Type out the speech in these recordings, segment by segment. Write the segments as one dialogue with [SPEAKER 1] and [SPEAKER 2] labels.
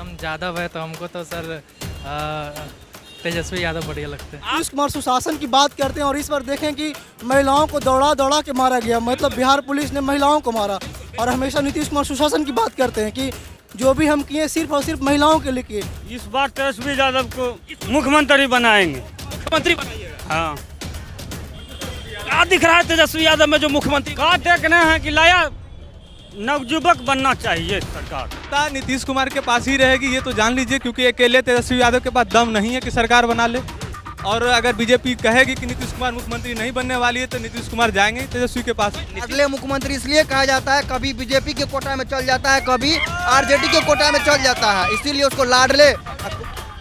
[SPEAKER 1] नाम यादव है तो हमको तो सर तेजस्वी यादव बढ़िया लगते हैं।
[SPEAKER 2] नीतीश कुमार सुशासन की बात करते हैं और इस बार देखें कि महिलाओं को दौड़ा दौड़ा के मारा गया, मतलब बिहार पुलिस ने महिलाओं को मारा। और हमेशा नीतीश कुमार सुशासन की बात करते हैं कि जो भी हम किए सिर्फ और सिर्फ महिलाओं के लिए किए।
[SPEAKER 3] इस बार तेजस्वी यादव को मुख्यमंत्री बनाएंगे।
[SPEAKER 4] मुख्यमंत्री बनाइएगा।
[SPEAKER 3] हाँ,
[SPEAKER 4] क्या दिख रहा है तेजस्वी यादव में जो मुख्यमंत्री
[SPEAKER 3] का देखना है कि लाया नवयुवक बनना चाहिए सरकार।
[SPEAKER 5] नीतीश कुमार के पास ही रहेगी ये तो जान लीजिए, क्योंकि अकेले तेजस्वी यादव के पास दम नहीं है कि सरकार बना ले। और अगर बीजेपी कहेगी कि नीतीश कुमार मुख्यमंत्री नहीं बनने वाली है तो नीतीश कुमार जाएंगे तेजस्वी के पास।
[SPEAKER 6] अगले मुख्यमंत्री इसलिए कहा जाता है, कभी बीजेपी के कोटा में चल जाता है, कभी आरजेडी के कोटा में चल जाता है, इसीलिए उसको लाडले,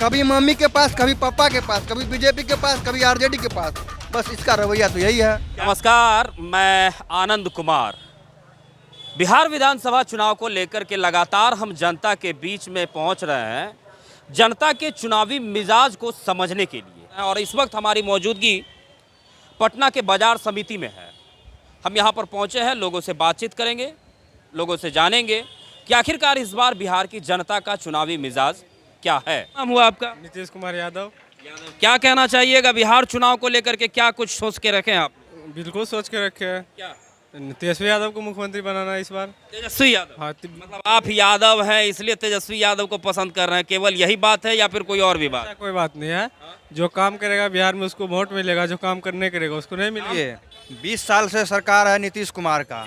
[SPEAKER 6] कभी मम्मी के पास, कभी पापा के पास, कभी बीजेपी के पास, कभी आरजेडी के पास। बस इसका रवैया तो यही है।
[SPEAKER 4] नमस्कार, मैं आनंद कुमार। बिहार विधानसभा चुनाव को लेकर के लगातार हम जनता के बीच में पहुंच रहे हैं, जनता के चुनावी मिजाज को समझने के लिए। और इस वक्त हमारी मौजूदगी पटना के बाजार समिति में है। हम यहां पर पहुंचे हैं, लोगों से बातचीत करेंगे, लोगों से जानेंगे कि आखिरकार इस बार बिहार की जनता का चुनावी मिजाज क्या है। नाम हुआ आपका?
[SPEAKER 5] नीतीश कुमार यादव।
[SPEAKER 4] क्या कहना चाहिएगा बिहार चुनाव को लेकर के? क्या कुछ सोच के रखे आप?
[SPEAKER 5] बिल्कुल सोच के रखे हैं
[SPEAKER 4] क्या?
[SPEAKER 5] तेजस्वी यादव को मुख्यमंत्री बनाना इस बार।
[SPEAKER 4] तेजस्वी यादव।
[SPEAKER 5] हाँ,
[SPEAKER 4] मतलब आप यादव हैं इसलिए तेजस्वी यादव को पसंद कर रहे हैं, केवल यही बात है या फिर कोई और भी बात?
[SPEAKER 5] कोई बात नहीं है। जो काम करेगा बिहार में उसको वोट मिलेगा, जो काम करने करेगा उसको नहीं मिलेगा।
[SPEAKER 6] 20 साल से सरकार है नीतीश कुमार का,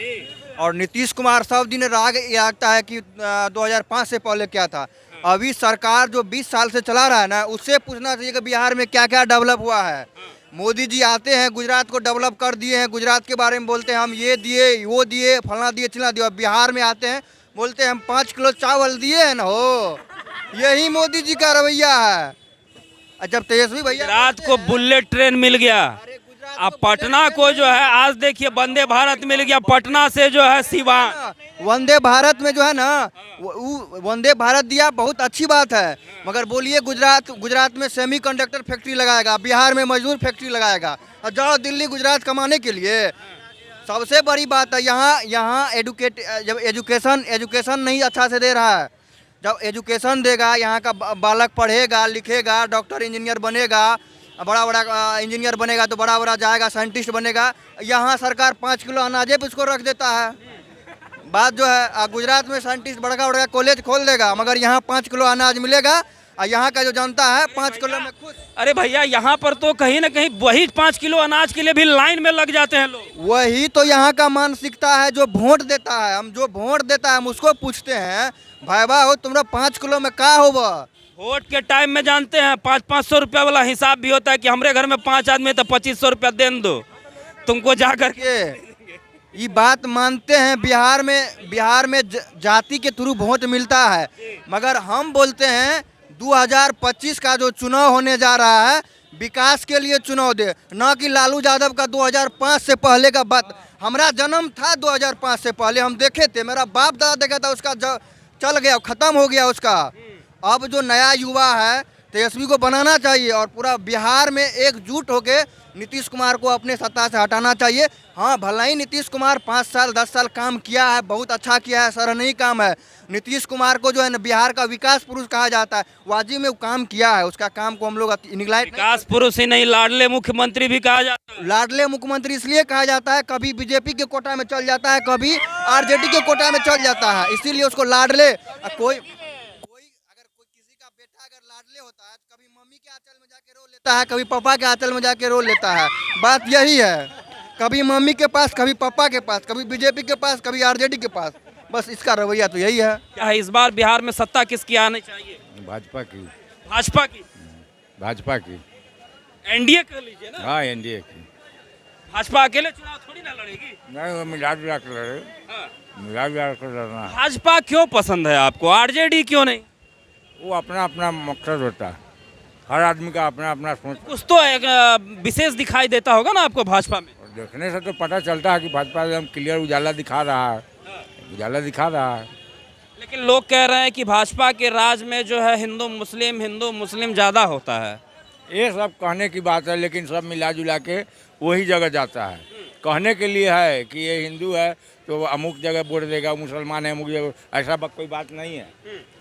[SPEAKER 6] और नीतीश कुमार सब दिन राग यागता है कि 2005 से पहले क्या था। अभी सरकार जो 20 साल से चला रहा है ना, उससे पूछना चाहिए कि बिहार में क्या क्या डेवलप हुआ है। मोदी जी आते हैं, गुजरात को डेवलप कर दिए हैं, गुजरात के बारे में बोलते हैं हम ये दिए वो दिए फलाना दिए चिल्ला दिए। बिहार में आते हैं बोलते हैं हम 5 किलो चावल दिए हैं ना, हो यही मोदी जी का रवैया है। जब तेजस्वी भैया
[SPEAKER 4] गुजरात को बुलेट ट्रेन मिल गया, अब पटना को जो है आज देखिए वंदे भारत मिल गया, पटना से जो है सिवान।
[SPEAKER 6] वंदे भारत में जो है ना, वंदे भारत दिया, बहुत अच्छी बात है, मगर बोलिए गुजरात में सेमीकंडक्टर फैक्ट्री लगाएगा, बिहार में मजदूर फैक्ट्री लगाएगा, और जाओ दिल्ली गुजरात कमाने के लिए। सबसे बड़ी बात है यहाँ जब एजुकेशन नहीं अच्छा से दे रहा है। जब एजुकेशन देगा, यहाँ का बालक पढ़ेगा लिखेगा, डॉक्टर इंजीनियर बनेगा, बड़ा बड़ा इंजीनियर बनेगा तो बड़ा बड़ा जाएगा, साइंटिस्ट बनेगा। यहाँ सरकार 5 किलो अनाजे पे उसको रख देता है। बात जो है, गुजरात में साइंटिस्ट बड़ा बड़ा कॉलेज खोल देगा, मगर यहाँ 5 किलो अनाज मिलेगा, और यहाँ का जो जनता है 5 किलो में खुश।
[SPEAKER 4] अरे भैया, यहाँ पर तो कहीं ना कहीं वही 5 किलो अनाज के लिए भी लाइन में लग जाते हैं लोग।
[SPEAKER 6] वही तो यहाँ का मानसिकता है। जो वोट देता है, जो वोट देता है हम उसको पूछते हैं, भाई हो तुम्हारा 5 किलो में क्या होगा।
[SPEAKER 4] वोट के टाइम में जानते हैं 500-500 रुपया वाला हिसाब भी होता है कि हमारे घर में 5 आदमी तो 2500 रुपया दे दो तुमको जा करके।
[SPEAKER 6] ये बात मानते हैं। बिहार में जाति के थ्रू वोट मिलता है, मगर हम बोलते हैं 2025 का जो चुनाव होने जा रहा है, विकास के लिए चुनाव दे, न कि लालू यादव का 2005 से पहले का बात। हमारा जन्म था 2005 से पहले, हम देखे थे, मेरा बाप दादा देखा था, उसका चल गया, खत्म हो गया उसका। अब जो नया युवा है, तेजस्वी को बनाना चाहिए और पूरा बिहार में एकजुट होके नीतीश कुमार को अपने सत्ता से हटाना चाहिए। हाँ, भला ही नीतीश कुमार 5 साल 10 साल काम किया है, बहुत अच्छा किया है, सराहनीय काम है। नीतीश कुमार को जो है ना बिहार का विकास पुरुष कहा जाता है, वाजिब में वो काम किया है, उसका काम को हम लोग निगलाइट।
[SPEAKER 4] विकास पुरुष ही नहीं, लाडले मुख्यमंत्री भी कहा जाता है।
[SPEAKER 6] लाडले मुख्यमंत्री इसलिए कहा जाता है, कभी बीजेपी के कोटा में चल जाता है, कभी आरजेडी के कोटा में चल जाता है, इसीलिए उसको लाडले। कोई लाडले होता है, कभी मम्मी के आंचल में जाके रो लेता है, कभी पापा के आंचल में जाके रो लेता है। बात यही है, कभी मम्मी के पास, कभी पापा के पास, कभी बीजेपी के पास, कभी आरजेडी के पास। बस इसका रवैया तो यही है।
[SPEAKER 4] क्या इस बार बिहार में सत्ता किसकी आनी चाहिए?
[SPEAKER 7] भाजपा की।
[SPEAKER 4] भाजपा की?
[SPEAKER 7] भाजपा की।
[SPEAKER 4] एनडीए कर लीजिए ना।
[SPEAKER 7] हाँ, एनडीए की।
[SPEAKER 4] भाजपा अकेले चुनाव थोड़ी ना लड़ेगी।
[SPEAKER 7] नहीं, वो मिला जुला कर लड़े।
[SPEAKER 4] हाँ।
[SPEAKER 7] मिला जुला कर लड़ना।
[SPEAKER 4] भाजपा क्यों पसंद है आपको, आरजेडी क्यों नहीं?
[SPEAKER 7] वो अपना अपना मकसद होता है, हर आदमी का अपना अपना सोच।
[SPEAKER 4] कुछ तो एक विशेष दिखाई देता होगा ना आपको भाजपा में?
[SPEAKER 7] और देखने से तो पता चलता है कि भाजपा एकदम क्लियर उजाला दिखा रहा है, उजाला दिखा रहा है।
[SPEAKER 4] लेकिन लोग कह रहे हैं कि भाजपा के राज में जो है हिंदू मुस्लिम ज़्यादा होता है।
[SPEAKER 7] ये सब कहने की बात है, लेकिन सब मिला जुला के वही जगह जाता है। कहने के लिए है कि ये हिंदू है तो अमुक जगह वोट देगा, मुसलमान है अमुक जगह, ऐसा कोई बात नहीं है।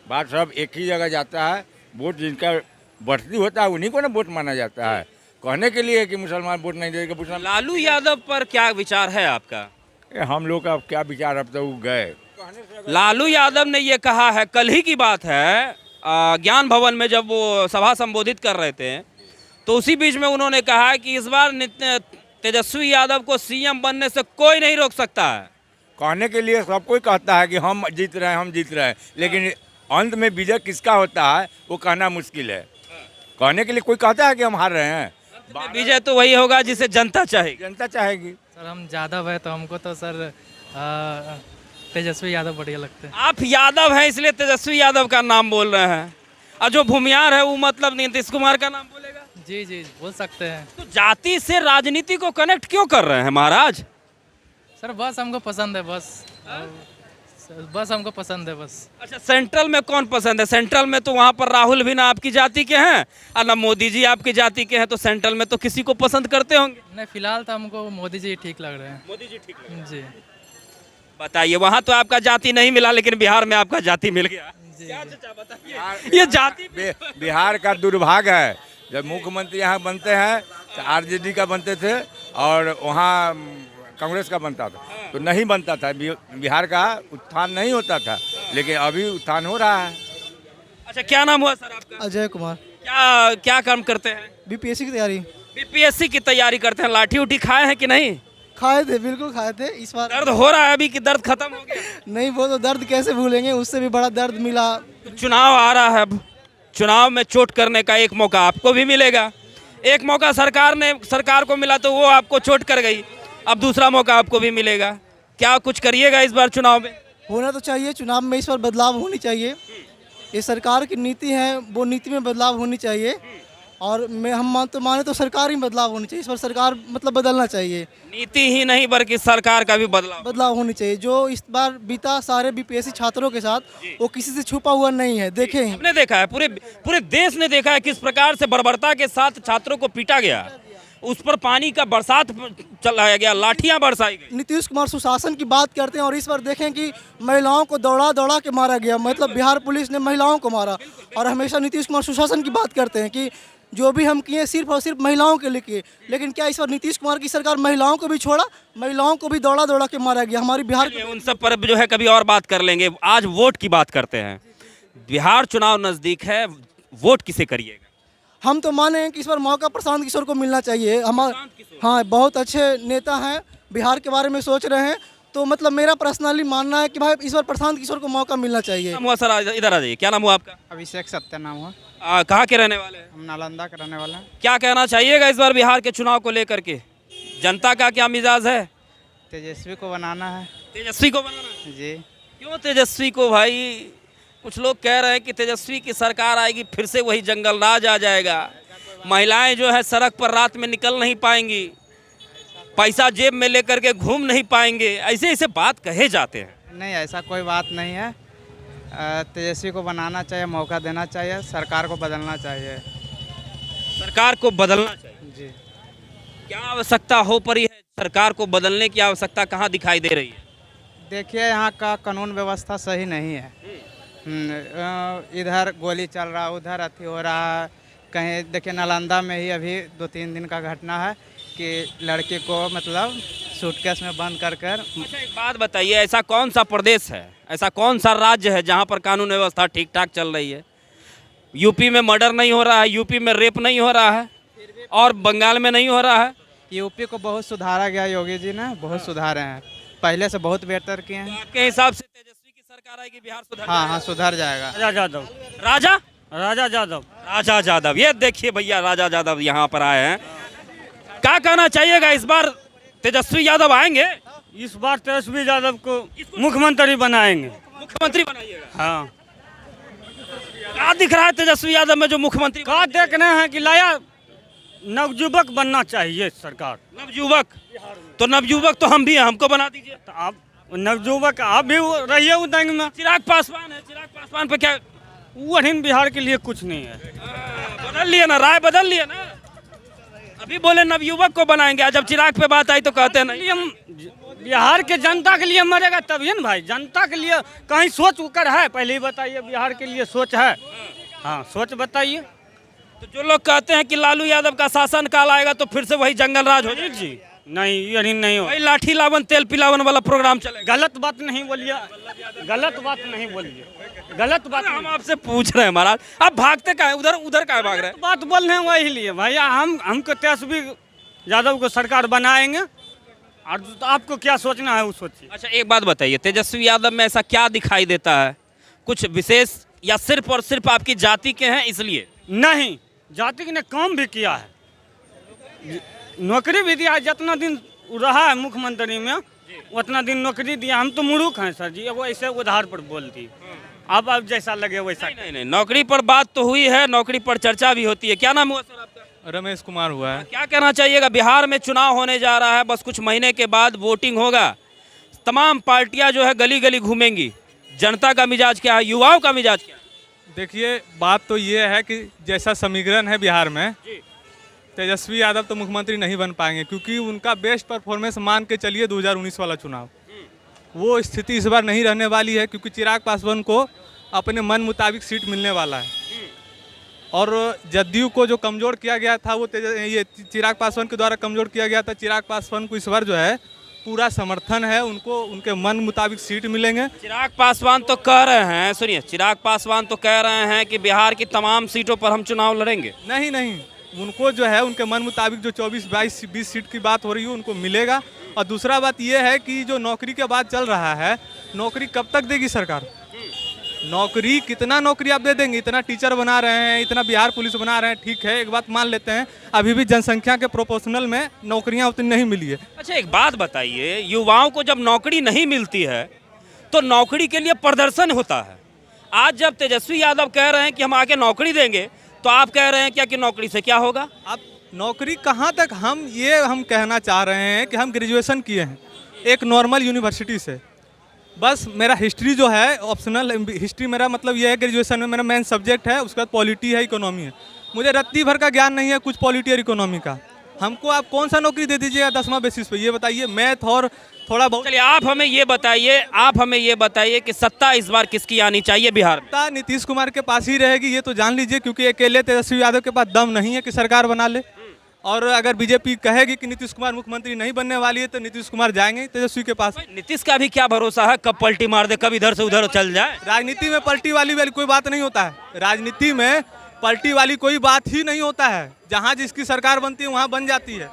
[SPEAKER 7] बात सब एक ही जगह जाता है। वोट जिनका बढ़ती होता है उन्हीं को ना वोट माना जाता है। कहने के लिए कि मुसलमान वोट नहीं देगा, मुसलमान
[SPEAKER 4] लालू यादव पर क्या विचार है आपका?
[SPEAKER 7] हम लोग का क्या विचार, अब तो वो गए।
[SPEAKER 4] लालू यादव ने ये कहा है, कल ही की बात है, ज्ञान भवन में जब वो सभा संबोधित कर रहे थे तो उसी बीच में उन्होंने कहा कि इस बार तेजस्वी यादव को सीएम बनने से कोई नहीं रोक सकता है।
[SPEAKER 7] कहने के लिए सब कोई कहता है कि हम जीत रहे हैं, हम जीत रहे हैं, लेकिन अंत में विजय किसका होता है वो कहना मुश्किल है। कहने के लिए कोई कहता है कि हम हार रहे हैं,
[SPEAKER 4] विजय तो वही होगा जिसे जनता चाहेगी।
[SPEAKER 7] जनता चाहेगी।
[SPEAKER 1] सर हम यादव है तो हमको तो सर तेजस्वी यादव बढ़िया लगते हैं।
[SPEAKER 4] आप यादव हैं इसलिए तेजस्वी यादव का नाम बोल रहे हैं, और जो भूमियार है वो मतलब नीतीश कुमार का नाम बोलेगा।
[SPEAKER 1] जी जी बोल सकते हैं।
[SPEAKER 4] तो जाति से राजनीति को कनेक्ट क्यों कर रहे हैं महाराज?
[SPEAKER 1] सर बस हमको पसंद है, बस हमको पसंद है बस।
[SPEAKER 4] अच्छा, सेंट्रल में कौन पसंद है? सेंट्रल में तो वहाँ पर राहुल भी ना आपकी जाति के हैं और ना मोदी जी आपकी जाति के हैं, तो सेंट्रल में तो किसी को पसंद करते होंगे।
[SPEAKER 1] नहीं फिलहाल तो हमको मोदी जी ठीक लग रहे हैं।
[SPEAKER 4] मोदी जी ठीक लग
[SPEAKER 1] जी
[SPEAKER 4] बताइए, वहाँ तो आपका जाति नहीं मिला लेकिन बिहार में आपका जाति मिल गया। क्या चाचा बताइए, ये जाति
[SPEAKER 7] बिहार का दुर्भाग्य है। जब मुख्यमंत्री यहाँ बनते हैं तो आरजेडी का बनते थे और वहाँ कांग्रेस का बनता था, तो नहीं बनता था, बिहार का उत्थान नहीं होता था, लेकिन अभी उत्थान हो रहा है।
[SPEAKER 4] अच्छा, क्या नाम हुआ सर आपका?
[SPEAKER 2] अजय कुमार।
[SPEAKER 4] क्या क्या काम करते हैं?
[SPEAKER 2] बीपीएससी की तैयारी।
[SPEAKER 4] बीपीएससी की तैयारी करते हैं। लाठी उठी खाए हैं कि नहीं?
[SPEAKER 2] खाए थे, बिल्कुल खाए थे। इस बार
[SPEAKER 4] दर्द हो रहा है अभी कि दर्द खत्म हो गया?
[SPEAKER 2] नहीं, वो तो दर्द कैसे भूलेंगे, उससे भी बड़ा दर्द मिला।
[SPEAKER 4] चुनाव आ रहा है, अब चुनाव में चोट करने का एक मौका आपको भी मिलेगा। एक मौका सरकार को मिला तो वो आपको चोट कर गई, अब दूसरा मौका आपको भी मिलेगा। क्या कुछ करिएगा इस बार चुनाव में?
[SPEAKER 2] होना तो चाहिए, चुनाव में इस बार बदलाव होनी चाहिए। ये सरकार की नीति है, वो नीति में बदलाव होनी चाहिए। और हम माने तो सरकार ही बदलाव होनी चाहिए। इस बार सरकार मतलब बदलना चाहिए।
[SPEAKER 4] नीति ही नहीं बल्कि सरकार का भी बदलाव
[SPEAKER 2] होनी चाहिए। जो इस बार बीता सारे बीपीएससी छात्रों के साथ, वो किसी से छुपा हुआ नहीं है। देखे हैं,
[SPEAKER 4] हमने देखा है, पूरे देश ने देखा है किस प्रकार से बर्बरता के साथ छात्रों को पीटा गया, उस पर पानी का बरसात चलाया गया, लाठियां बरसाई गई।
[SPEAKER 2] नीतीश कुमार सुशासन की बात करते हैं और इस बार देखें कि महिलाओं को दौड़ा दौड़ा के मारा गया। मतलब बिहार पुलिस ने महिलाओं को मारा। और हमेशा नीतीश कुमार सुशासन की बात करते हैं कि जो भी हम किए सिर्फ और सिर्फ महिलाओं के लिए किए, लेकिन क्या इस बार नीतीश कुमार की सरकार महिलाओं को भी छोड़ा? महिलाओं को भी दौड़ा दौड़ा के मारा गया। हमारी बिहार के
[SPEAKER 4] उन सब पर जो है कभी और बात कर लेंगे। आज वोट की बात करते हैं। बिहार चुनाव नजदीक है, वोट किसे करिएगा?
[SPEAKER 2] हम तो माने हैं कि इस बार मौका प्रशांत किशोर को मिलना चाहिए। हाँ, बहुत अच्छे नेता हैं, बिहार के बारे में सोच रहे हैं। तो मतलब मेरा पर्सनली मानना है कि भाई इस बार प्रशांत किशोर को मौका मिलना चाहिए।
[SPEAKER 4] नाम हुआ सर, इधर आ जाइए। क्या नाम हुआ आपका?
[SPEAKER 8] अभिषेक सत्या नाम हुआ।
[SPEAKER 4] कहाँ के रहने वाले हैं?
[SPEAKER 8] हम नालंदा के रहने वाले हैं।
[SPEAKER 4] क्या कहना चाहिएगा इस बार बिहार के चुनाव को लेकर के? जनता का क्या मिजाज है?
[SPEAKER 8] तेजस्वी को बनाना है।
[SPEAKER 4] तेजस्वी को बनाना है
[SPEAKER 8] जी।
[SPEAKER 4] क्यों तेजस्वी को भाई? कुछ लोग कह रहे हैं कि तेजस्वी की सरकार आएगी फिर से वही जंगल राज आ जाएगा, महिलाएं जो है सड़क पर रात में निकल नहीं पाएंगी, पैसा जेब में लेकर के घूम नहीं पाएंगे, ऐसे ऐसे बात कहे जाते हैं।
[SPEAKER 8] नहीं, ऐसा कोई बात नहीं है। तेजस्वी को बनाना चाहिए, मौका देना चाहिए, सरकार को बदलना चाहिए।
[SPEAKER 4] सरकार को बदलना चाहिए
[SPEAKER 8] जी।
[SPEAKER 4] क्या आवश्यकता हो पड़ी है? सरकार को बदलने की आवश्यकता कहाँ दिखाई दे रही है?
[SPEAKER 8] देखिए, यहाँ का कानून व्यवस्था सही नहीं है। इधर गोली चल रहा, उधर अथी हो रहा है। कहीं देखिए नालंदा में ही अभी 2-3 दिन का घटना है कि लड़के को मतलब सूटकेस में बंद कर कर।
[SPEAKER 4] अच्छा, एक बात बताइए, ऐसा कौन सा प्रदेश है, ऐसा कौन सा राज्य है जहाँ पर कानून व्यवस्था ठीक ठाक चल रही है? यूपी में मर्डर नहीं हो रहा है, यूपी में रेप नहीं हो रहा है, और बंगाल में नहीं हो रहा है।
[SPEAKER 8] यूपी को बहुत सुधारा गया, योगी जी ने बहुत सुधारे हैं, पहले से बहुत बेहतर किए हैं।
[SPEAKER 4] आपके हिसाब से तेजस्वी की सरकार आएगी, बिहार सुधर?
[SPEAKER 8] हाँ, सुधर जाएगा।
[SPEAKER 3] राजा यादव।
[SPEAKER 4] राजा यादव। ये देखिए भैया, राजा यादव यहाँ पर आए हैं। क्या कहना चाहिएगा, इस बार तेजस्वी यादव आएंगे?
[SPEAKER 3] इस बार तेजस्वी यादव को मुख्यमंत्री बनाएंगे।
[SPEAKER 4] मुख्यमंत्री बनाइएगा?
[SPEAKER 3] हाँ।
[SPEAKER 4] क्या दिख रहा है तेजस्वी यादव में जो मुख्यमंत्री?
[SPEAKER 3] क्या देखने हैं कि लाया नवयुवक बनना चाहिए सरकार।
[SPEAKER 4] नवयुवक? तो नवयुवक तो हम भी हैं, हमको बना दीजिए।
[SPEAKER 3] तो आप नवयुवक आप भी रहिए उदंग में।
[SPEAKER 4] चिराग पासवान है, चिराग पासवान पे क्या?
[SPEAKER 3] वही बिहार के लिए कुछ नहीं है।
[SPEAKER 4] बदल लिए ना, राय बदल लिए ना। अभी बोले नवयुवक को बनाएंगे, जब चिराग पे बात आई तो कहते हैं नहीं।
[SPEAKER 3] हम बिहार के जनता के लिए मरेगा तभी ना भाई, जनता के लिए कहीं सोच कर है? पहले ही बताइए, बिहार के लिए सोच है? हाँ, सोच बताइए।
[SPEAKER 4] तो जो लोग कहते हैं कि लालू यादव का शासन काल आएगा तो फिर से वही जंगल राज हो
[SPEAKER 3] नहीं
[SPEAKER 4] जाएगा,
[SPEAKER 3] जी, नहीं, ये नहीं हो।
[SPEAKER 4] वही लाठी लावन तेल पिलावन वाला प्रोग्राम चलेगा।
[SPEAKER 3] गलत बात नहीं बोलिए, गलत बात नहीं बोलिए, गलत बात
[SPEAKER 4] हम
[SPEAKER 3] नहीं।
[SPEAKER 4] आपसे पूछ रहे हैं महाराज, आप भागते का है उधर उधर का भाग रहे हैं?
[SPEAKER 3] बात बोल रहे हैं वही लिए भैया, हमको तेजस्वी यादव को सरकार बनाएंगे, और आपको क्या सोचना है वो सोचिए।
[SPEAKER 4] अच्छा एक बात बताइए, तेजस्वी यादव में ऐसा क्या दिखाई देता है कुछ विशेष, या सिर्फ और सिर्फ आपकी जाति के हैं इसलिए?
[SPEAKER 3] नहीं, जाति ने काम भी किया है, नौकरी भी दिया है। जितना दिन रहा है मुख्यमंत्री में उतना दिन नौकरी दिया। हम तो मूर्ख हैं सर जी, एगो ऐसे उधार पर बोलती, अब जैसा लगे वैसा।
[SPEAKER 4] नहीं नहीं, नौकरी पर बात तो हुई है, नौकरी पर चर्चा भी होती है। क्या नाम हुआ सर आपका?
[SPEAKER 5] रमेश कुमार हुआ है।
[SPEAKER 4] क्या कहना चाहिएगा, बिहार में चुनाव होने जा रहा है, बस कुछ महीने के बाद वोटिंग होगा, तमाम पार्टियां जो है गली गली घूमेंगी, जनता का मिजाज क्या है, युवाओं का मिजाज क्या है?
[SPEAKER 5] देखिए, बात तो ये है कि जैसा समीकरण है बिहार में, तेजस्वी यादव तो मुख्यमंत्री नहीं बन पाएंगे, क्योंकि उनका बेस्ट परफॉर्मेंस मान के चलिए 2019 वाला चुनाव, वो स्थिति इस बार नहीं रहने वाली है, क्योंकि चिराग पासवान को अपने मन मुताबिक सीट मिलने वाला है। और जदयू को जो कमज़ोर किया गया था वो ये चिराग पासवान के द्वारा कमज़ोर किया गया था। चिराग पासवान को इस बार जो है पूरा समर्थन है, उनको उनके मन मुताबिक सीट मिलेंगे।
[SPEAKER 4] चिराग पासवान तो कह रहे हैं, सुनिए, चिराग पासवान तो कह रहे हैं कि बिहार की तमाम सीटों पर हम चुनाव लड़ेंगे।
[SPEAKER 5] नहीं नहीं, उनको जो है उनके मन मुताबिक जो 24, 22, 20 सीट की बात हो रही है उनको मिलेगा। और दूसरा बात ये है कि जो नौकरी के बाद चल रहा है, नौकरी कब तक देगी सरकार? नौकरी कितना नौकरी आप दे देंगे? इतना टीचर बना रहे हैं, इतना बिहार पुलिस बना रहे हैं, ठीक है, एक बात मान लेते हैं, अभी भी जनसंख्या के प्रोपोर्शनल में नौकरियां उतनी नहीं मिली है।
[SPEAKER 4] अच्छा एक बात बताइए, युवाओं को जब नौकरी नहीं मिलती है तो नौकरी के लिए प्रदर्शन होता है। आज जब तेजस्वी यादव कह रहे हैं कि हम आके नौकरी देंगे, तो आप कह रहे हैं क्या कि नौकरी से क्या होगा?
[SPEAKER 5] अब नौकरी कहाँ तक, हम कहना चाह रहे हैं कि हम ग्रेजुएशन किए हैं एक नॉर्मल यूनिवर्सिटी से, बस मेरा हिस्ट्री जो है ऑप्शनल हिस्ट्री, मेरा मतलब ये है ग्रेजुएशन में मेरा मेन सब्जेक्ट है, उसके बाद पॉलिटी है, इकोनॉमी है। मुझे रत्ती भर का ज्ञान नहीं है कुछ पॉलिटी और इकोनॉमी का। हमको आप कौन सा नौकरी दे दीजिएगा 10वां बेसिस पे, ये बताइए। मैथ और थोड़ा बहुत।
[SPEAKER 4] चलिए आप हमें ये बताइए कि सत्ता इस बार किसकी आनी चाहिए बिहार में?
[SPEAKER 5] सत्ता नीतीश कुमार के पास ही रहेगी, ये तो जान लीजिए, क्योंकि अकेले तेजस्वी यादव के पास दम नहीं है कि सरकार बना ले। और अगर बीजेपी कहेगी कि नीतीश कुमार मुख्यमंत्री नहीं बनने वाली है तो नीतीश कुमार जाएंगे तेजस्वी के पास।
[SPEAKER 4] नीतीश का भी क्या भरोसा है, कब पलटी मार दे, कब इधर से उधर चल जाए?
[SPEAKER 5] राजनीति में पलटी वाली कोई बात नहीं होता है। राजनीति में पलटी वाली कोई बात ही नहीं होता है। जहाँ जिसकी सरकार बनती है वहाँ बन जाती है।